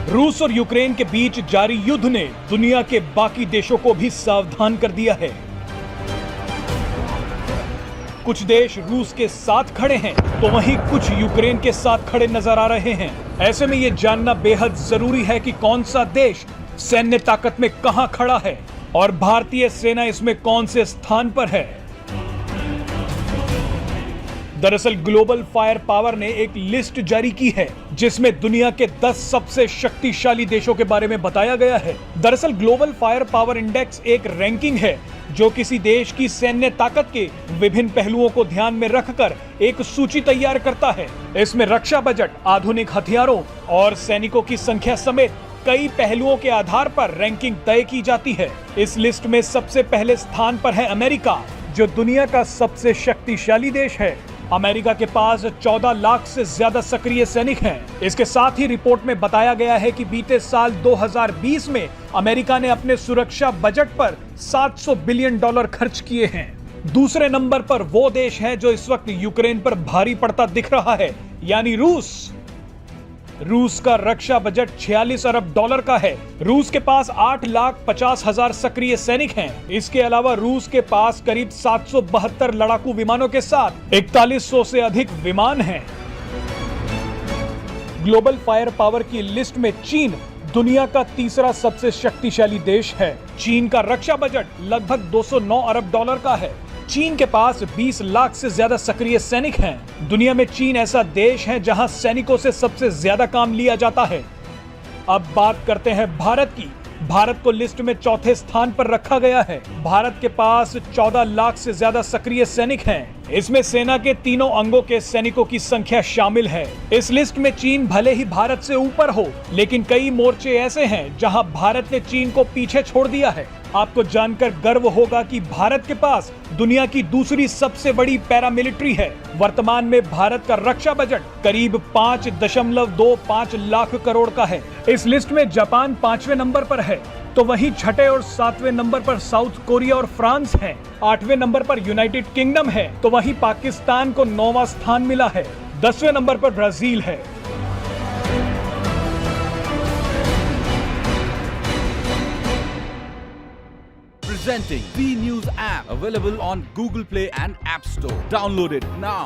रूस और यूक्रेन के बीच जारी युद्ध ने दुनिया के बाकी देशों को भी सावधान कर दिया है। कुछ देश रूस के साथ खड़े हैं तो वहीं कुछ यूक्रेन के साथ खड़े नजर आ रहे हैं। ऐसे में यह जानना बेहद जरूरी है कि कौन सा देश सैन्य ताकत में कहां खड़ा है और भारतीय सेना इसमें कौन से स्थान पर है। दरअसल ग्लोबल फायर पावर ने एक लिस्ट जारी की है जिसमें दुनिया के 10 सबसे शक्तिशाली देशों के बारे में बताया गया है। दरअसल ग्लोबल फायर पावर इंडेक्स एक रैंकिंग है जो किसी देश की सैन्य ताकत के विभिन्न पहलुओं को ध्यान में रखकर एक सूची तैयार करता है। इसमें रक्षा बजट, आधुनिक हथियारों और सैनिकों की संख्या समेत कई पहलुओं के आधार पर रैंकिंग तय की जाती है। इस लिस्ट में सबसे पहले स्थान पर है अमेरिका, जो दुनिया का सबसे शक्तिशाली देश है। अमेरिका के पास 14 लाख से ज्यादा सक्रिय सैनिक हैं। इसके साथ ही रिपोर्ट में बताया गया है कि बीते साल 2020 में अमेरिका ने अपने सुरक्षा बजट पर $700 बिलियन खर्च किए हैं। दूसरे नंबर पर वो देश है जो इस वक्त यूक्रेन पर भारी पड़ता दिख रहा है, यानी रूस। रूस का रक्षा बजट $46 अरब का है। रूस के पास 8,50,000 सक्रिय सैनिक हैं। इसके अलावा रूस के पास करीब 772 लड़ाकू विमानों के साथ 4100 से अधिक विमान हैं। ग्लोबल फायर पावर की लिस्ट में चीन दुनिया का तीसरा सबसे शक्तिशाली देश है। चीन का रक्षा बजट लगभग $209 अरब का है। चीन के पास 20 लाख से ज्यादा सक्रिय सैनिक हैं। दुनिया में चीन ऐसा देश है जहां सैनिकों से सबसे ज्यादा काम लिया जाता है। अब बात करते हैं भारत की। भारत को लिस्ट में चौथे स्थान पर रखा गया है। भारत के पास 14 लाख से ज्यादा सक्रिय सैनिक हैं। इसमें सेना के तीनों अंगों के सैनिकों की संख्या शामिल है। इस लिस्ट में चीन भले ही भारत से ऊपर हो, लेकिन कई मोर्चे ऐसे हैं जहां भारत ने चीन को पीछे छोड़ दिया है। आपको जानकर गर्व होगा कि भारत के पास दुनिया की दूसरी सबसे बड़ी पैरामिलिट्री है। वर्तमान में भारत का रक्षा बजट करीब 5.25 लाख करोड़ का है। इस लिस्ट में जापान 5वें नंबर पर है, तो वहीं छठे और 7वें नंबर पर साउथ कोरिया और फ्रांस हैं। 8वें नंबर पर यूनाइटेड किंगडम है, तो वहीं पाकिस्तान को 9वां स्थान मिला है। 10वें नंबर पर ब्राजील है। Presenting V News app, available on Google Play and App Store. Download it now.